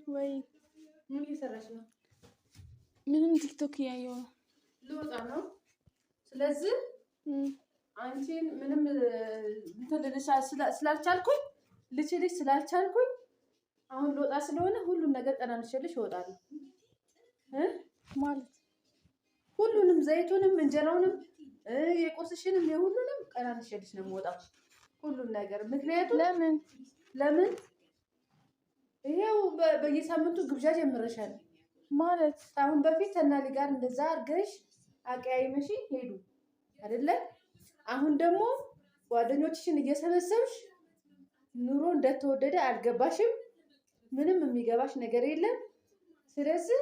ወይ ምን እየሰራሽ ነው? ምንም ቲክቶክ እያየሁ ነው። ልወጣ ነው። ስለዚህ አንቺን ምንም እንትን ስላልቻልኩኝ ልችልሽ ስላልቻልኩኝ አሁን ልወጣ ስለሆነ ሁሉም ነገር ቀናንሼልሽ እወጣለሁ ማለት ሁሉንም ዘይቱንም እንጀራውንም የቁርስሽንም የሁሉንም ቀናንሼልሽ ነው የምወጣው ሁሉም ነገር። ምክንያቱም ለምን ይሄው በየሳምንቱ ግብዣ ጀምረሻል ማለት አሁን በፊት ተናሊ ጋር እንደዛ አድርገሽ አቀያይመሽ ሄዱ አይደለ? አሁን ደግሞ ጓደኞችሽን እየሰበሰብሽ ኑሮ እንደተወደደ አልገባሽም። ምንም የሚገባሽ ነገር የለም። ስለዚህ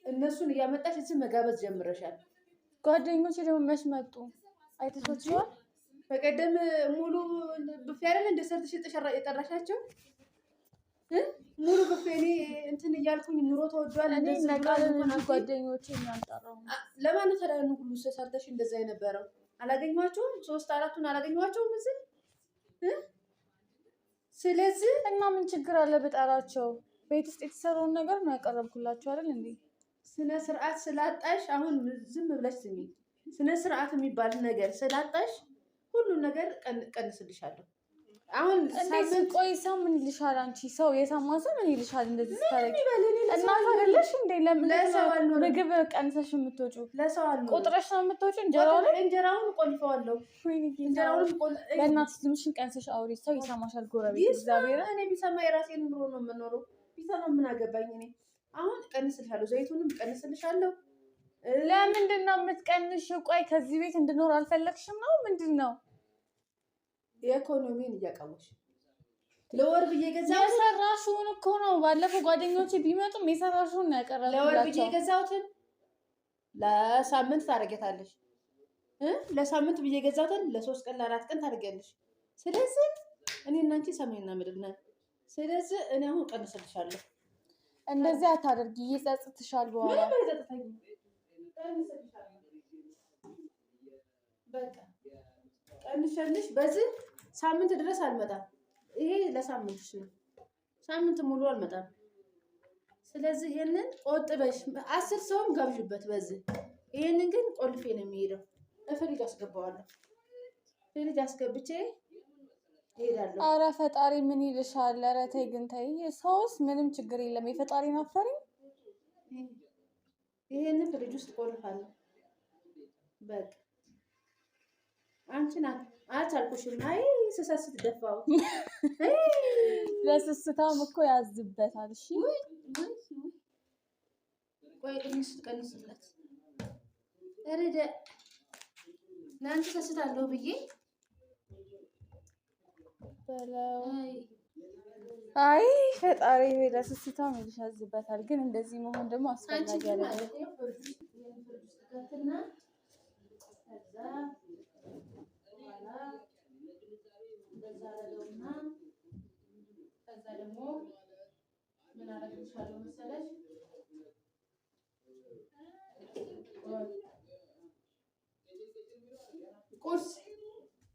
እነሱን እያመጣሽ እዚህ መጋበዝ ጀምረሻል። ጓደኞቼ ደግሞ መች መጡ አይተሻቸዋል? በቀደም ሙሉ ብፌ አይደል እንደሰርተሽ የጠራሻቸው ሙሉ ብፌ እኔ እንትን እያልኩኝ ኑሮ ተወዷል እንደዚህ ነቃለን ጓደኞቼ ያንጠራው ለማን ተዳኑ ሁሉ ሰርተሽ እንደዛ የነበረው አላገኘኋቸውም። 3-4ቱን አላገኘኋቸውም እዚህ ስለዚህ እና ምን ችግር አለ በጠራቸው? ቤት ውስጥ የተሰራውን ነገር ነው ያቀረብኩላችሁ አይደል እንዴ? ስነ ስርዓት ስላጣሽ አሁን ዝም ብለሽ ስሚ። ስነ ስርዓት የሚባል ነገር ስላጣሽ ሁሉን ነገር ቀንስልሻለሁ። አሁን ሳይሰን ቆይ ሰው ምን ይልሻል? አንቺ ሰው የሰማ ሰው ምን ይልሻል? እንደዚህ ታረቂ እና ታረለሽ እንዴ? ለምን ምግብ ቀንሰሽ የምትወጪው? ለሰው አለ ቁጥረሽ ነው የምትወጪው? እንጀራውን ቆልፈዋለሁ። በእናትሽ ዝምሽን ቀንሰሽ አውሪ። ሰው ይሰማሻል። ጎረቤት እግዚአብሔር እኔ ቢሰማ የራሴን ኑሮ ነው የምኖረው። ቢሰማ ምን አገባኝ እኔ። አሁን ቀንስልሻለሁ፣ ዘይቱንም ቀንስልሻለሁ። ለምንድን ነው የምትቀንሽው? ቆይ ከዚህ ቤት እንድኖር አልፈለግሽም ነው ምንድን ነው? የኢኮኖሚን እያቀወሽ ለወር ብዬ ገዛሁት። የሰራሽውን እኮ ነው። ባለፈው ጓደኞቼ ቢመጡም የሰራሽውን ነው ያቀረብኩላቸው። ለወር ብዬ ገዛሁትን ለሳምንት ታረጋታለሽ ለሳምንት ብዬ ገዛሁትን ለ3 ቀን ለ4 ቀን ታረጋለሽ። ስለዚህ እኔ እና አንቺ ሰማይና ምድር ነን። ስለዚህ እኔ አሁን ቀንስልሻለሁ። እንደዚህ አታደርጊ፣ ይጸጽትሻል በኋላ። በቃ ቀንሽልሽ። በዚህ ሳምንት ድረስ አልመጣም። ይሄ ለሳምንትሽ ነው። ሳምንት ሙሉ አልመጣም። ስለዚህ ይሄንን ቆጥበሽ 10 ሰውም ጋብዥበት በዚህ። ይሄንን ግን ቆልፌ ነው የሚሄደው። ፍሪጅ አስገባዋለሁ። ፍሪጅ አስገብቼ እሄዳለሁ። ኧረ ፈጣሪ ምን ይልሻል? ኧረ ተይ ግን ተይ። ሰውስ ምንም ችግር የለም። የፈጣሪን አፈሪ። ይሄንን ፍሪጅ ውስጥ ቆልፋለሁ። በቃ አንቺ ናት አልቻልኩሽም። አይ ስሰስት ደፋው። ለስስታም እኮ ያዝበታል። እሺ ቆይ ትንሽ ቀንስለት። እረደ ለአንቺ ሰስታለሁ ብዬ በለው። አይ ፈጣሪ ለስስታም ያዝበታል። ግን እንደዚህ መሆን ደግሞ አስፈላጊ አይደለም። ከዛ ደግሞ ምን አደረግልሻለሁ መሰለሽ? ቁርስ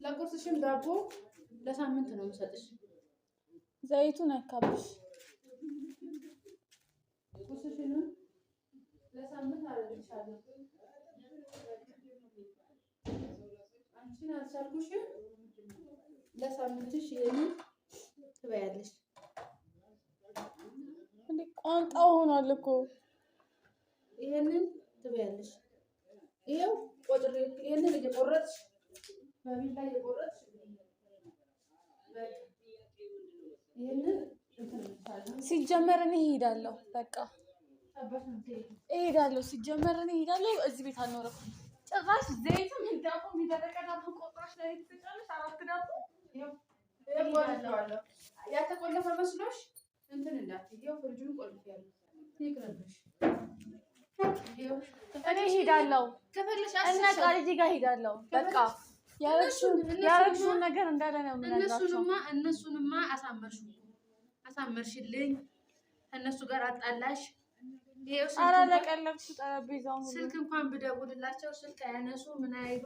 ለቁርስሽም ዳቦ ለሳምንት ነው የምሰጥሽ። ዘይቱን አካብሽ ቁርስሽንም ለሳምንት አደረግልሻለሁ። አንቺን አልቻልኩሽም። ለሳምንትሽ ይሄንን ትበያለሽ። እንዴ ቋንጣ ሆኗል እኮ። ይሄንን ትበያለሽ። ይሄው ቆጥሬ ይሄንን እየቆረጥሽ በቢላ እየቆረጥሽ ይሄንን ሲጀመር እኔ እሄዳለሁ። በቃ እሄዳለሁ። ሲጀመር እኔ እሄዳለሁ። እዚህ ቤት አልኖርም ጭራሽ። ዘይቱም ዳቦ የሚደረቀ ዳቦ ቆጥራሽ ላይ ትሰጫለሽ። 4 ዳቦ ይቆልፋለሁ። ያተቆለፈ መስሎሽ እንትን እንዳትዪ። ይሄው ፍሪጁን ቆልፌያለሁ። ይቅርብሽ። እኔ እሄዳለሁ። ከፈለሽ እና ቃልጂ ጋር እሄዳለሁ። በቃ ያረግሽውን ነገር እንዳለ ነው የምነግራቸው። እነሱንማ አሳመርሽልኝ። ከእነሱ ጋር አጣላሽ። ኧረ ለቀለብሽ ጠረጴዛውን ሁሉ ስልክ እንኳን ብደውልላቸው ስልክ አያነሱ ምን አይሉ።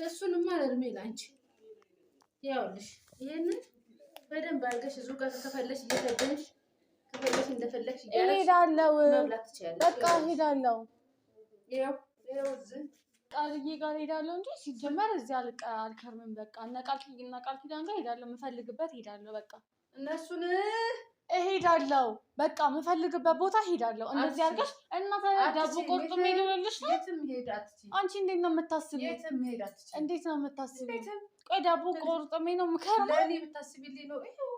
እሱንማ ለእድሜ ላንቺ። ያውልሽ ይሄንን በደንብ አድርገሽ እዚሁ ጋር ከፈለሽ እየተገንሽ ከፈለሽ እንደፈለግሽ እሄዳለሁ። መብላት ትችያለሽ። በቃ እሄዳለሁ። ይኸው እዚህ ቃልዬ ጋር እሄዳለሁ እንጂ ሲጀመር እዚህ አልከርምም። በቃ እና ቃል ኪዳን ጋር እሄዳለሁ። የምፈልግበት እሄዳለሁ። በቃ እነሱን እሄዳለሁ። በቃ የምፈልግበት ቦታ እሄዳለሁ። እንደዚህ አድርገሽ እና ዳቦ ቆርጦ የሚልልሽ ነው። የትም ሄድ አትችይም። አንቺ እንዴት ነው የምታስቢው? የትም ሄድ አትችይም። እንዴት ነው የምታስቢው? ቆይ ዳቦ ቆርጦ ነው የምከርመው? ለእኔ ብታስቢልኝ ነው። ይኸው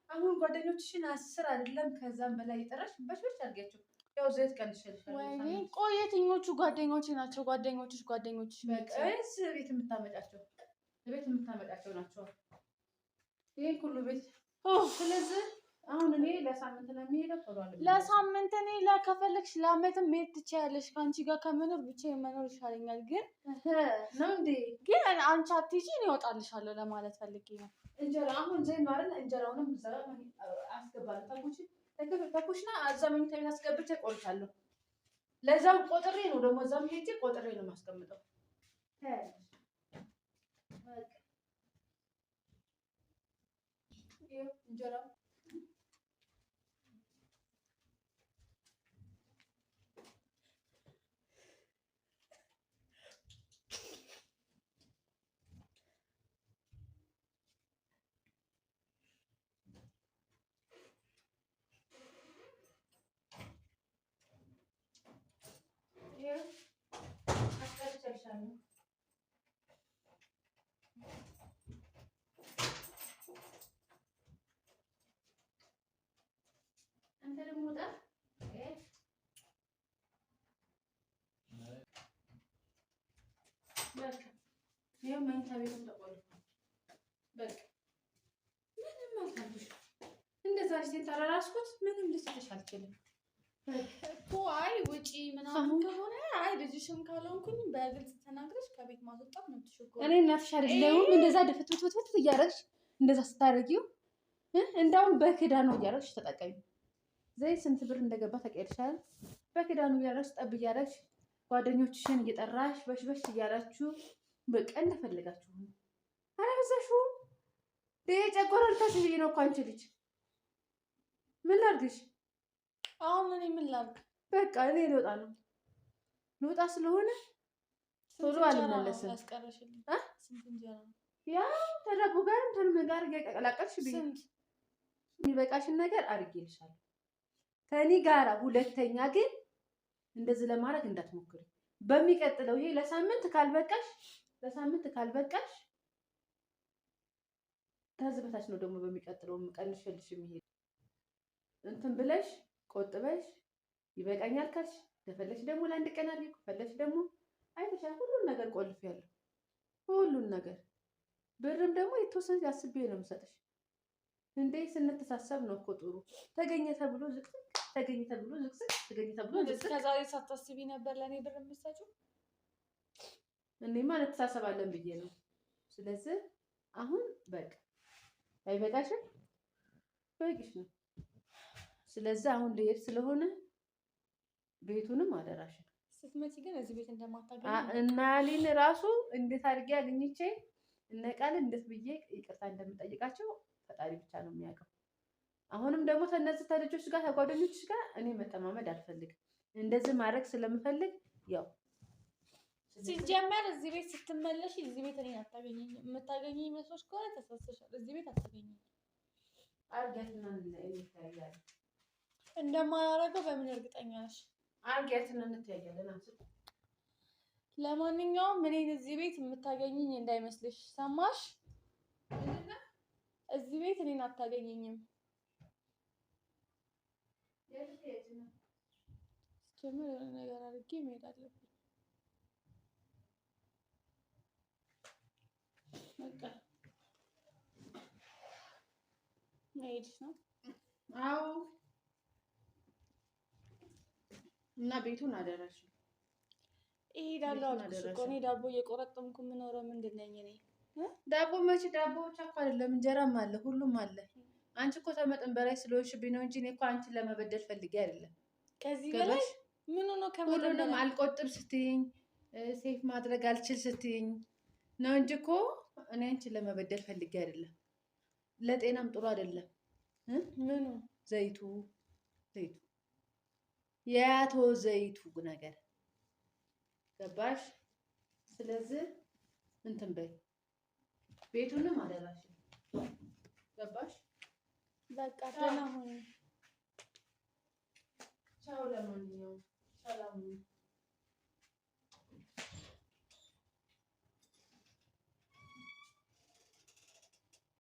አሁን ጓደኞችሽን 10 አይደለም ከዛም በላይ የጠራሽ በሽበሽ አድርጊያቸው። ያው ዘይት ቀንሽልሻል። ወይኔ ቆይ የትኞቹ ጓደኞቼ ናቸው? ጓደኞችሽ በቃ ቤት የምታመጫቸው ናቸው። ይሄን ሁሉ ቤት ስለዚህ አሁን እኔ ለሳምንት ነው የሚሄደው። ቶሎ አለ ለሳምንት እኔ ከፈለግሽ ለአመትም መሄድ ትችያለሽ። ከአንቺ ጋር ከመኖር ብቻዬን መኖር ይሻለኛል። ግን ነው እንዴ? ግን አንቺ አትሄጂ እኔ እወጣልሻለሁ ለማለት ፈልጌ ነው። እንጀራ አሁን ዘይት ነው አይደል? እንጀራውንም ዘራ አስገባለሁ። ተኩሽና አዛ መኝታ ቤት አስገብቼ ቆልቻለሁ። ለዛው ቆጥሬ ነው ደግሞ እዛም ሄጄ ቆጥሬ ነው የማስቀምጠው። እንጀራው ይሄው መኝታ ቤቱን ተቆልፏል። በቃ ምንም አልታልኩሽም። እንደዛ ልጅ ተራራስኩት ምንም ልስጥሽ አልችልም እኮ። አይ ውጪ ምናምን ከሆነ አይ ልጅሽም ካልሆንኩኝ በግልጽ ተናግረሽ ከቤት ማስወጣት ነው ትሽኮ። እኔ እናትሽ አይደለሁም እንደዛ ድፍትፍትፍት እያደረግሽ እንደዛ ስታደርጊው እንዳውም በክዳኑ እያደረግሽ ተጠቀሚ። ዘይት ስንት ብር እንደገባ ተቀይርሻል። በክዳኑ እያደረግሽ ጠብ እያደረግሽ ጓደኞችሽን እየጠራሽ በሽበሽ እያላችሁ በቃ እንደፈለጋችሁ ነው። አላበዛሽውም? ጨጓራ ልታስይኝ ነው እኮ አንቺ ልጅ። ምን ላድርግሽ? አሁን እኔ ምን ላድርግ? በቃ እኔ ልወጣ ነው። ልወጣ ስለሆነ ቶሎ አልመለስም። ያስቀረሽልኝ ስንት እንጀራ ነው? ያው ተዳቦ ጋር እንትን ጋር እየቀላቀልሽ የሚበቃሽን ነገር አድርጌልሻለሁ። ከእኔ ጋራ ሁለተኛ ግን እንደዚህ ለማድረግ እንዳትሞክሪ። በሚቀጥለው ይሄ ለሳምንት ካልበቃሽ ከዚህ በታች ነው ደግሞ በሚቀጥለው ቀንሽልሽ የሚሄድ እንትን ብለሽ ቆጥበሽ ይበቃኛል ካልሽ ከፈለሽ ደግሞ ለአንድ ቀን አድርጊ። ከፈለሽ ደግሞ አይተሻል። ሁሉን ነገር ቆልፌያለሁ። ሁሉን ነገር ብርም ደግሞ የተወሰነ አስቤ ነው የምሰጥሽ። እንዴ ስንተሳሰብ ነው እኮ ጥሩ። ተገኘ ተብሎ ዝቅዝቅ፣ ተገኘ ተብሎ ዝቅዝቅ፣ ተገኘ ተብሎ ዝቅዝቅ። ከዛሬ ሳታስቢ ነበር ለእኔ ብር የምትሰጪው? እኔማ እንተሳሰባለን ብዬ ነው። ስለዚህ አሁን በቃ አይበቃሽም? በቂሽ ነው። ስለዚህ አሁን ልሄድ ስለሆነ ቤቱንም አደራሽን ስትመጪ ግን እዚህ ቤት እንደማታገኝ እና ሊን ራሱ እንዴት አድርጌ አግኝቼ እነ ቃልን እንዴት ብዬ ይቅርታ እንደምጠይቃቸው ፈጣሪ ብቻ ነው የሚያውቀው። አሁንም ደግሞ ከነዚህ ተልጆች ጋር ከጓደኞችሽ ጋር እኔ መጠማመድ አልፈልግም። እንደዚህ ማድረግ ስለምፈልግ ያው ሲጀመር እዚህ ቤት ስትመለሽ እዚህ ቤት እኔን አታገኘኝም። የምታገኘኝ መስሎሽ ከሆነ ተሳስተሻል። እዚህ ቤት አታገኘኝም። አርጋትና እንታያለን። እንደማላደርገው በምን እርግጠኛ ነሽ? አርጋትና እንታያለን። ለማንኛውም እኔን እዚህ ቤት የምታገኘኝ እንዳይመስልሽ። ሰማሽ? እዚህ ቤት እኔን አታገኘኝም። ጀምር የሆነ ነገር አድርጌ መሄድ አለብኝ። በቃ መሄድሽ ነው? አዎ። እና ቤቱን አደራሽ። እሄዳለሁ አልኩሽ እኮ። እኔ ዳቦ እየቆረጠምኩ የምኖረው ምንድን ነኝ እኔ? ዳቦ መቼ ዳቦ ብቻ እኮ አይደለም፣ እንጀራም አለ፣ ሁሉም አለ። አንቺ እኮ ከመጠን በላይ ስለሆንሽብኝ ነው እንጂ እኔ እኮ አንቺን ለመበደል ፈልጌ አይደለም። ከዚህ በላይ ምን ሆኖ ከመጠን ሁሉንም አልቆጥብ ስትይኝ፣ ሴፍ ማድረግ አልችል ስትይኝ ነው እንጂ እኮ እኔ አንቺን ለመበደል ፈልጌ አይደለም። ለጤናም ጥሩ አይደለም። ምኑ? ዘይቱ ዘይቱ የአቶ ዘይቱ ነገር ገባሽ? ስለዚህ እንትን በይ ቤቱንም አደራሽ ገባሽ? በቃ ደህና ሁኚ። ቻው። ለማንኛውም ሰላም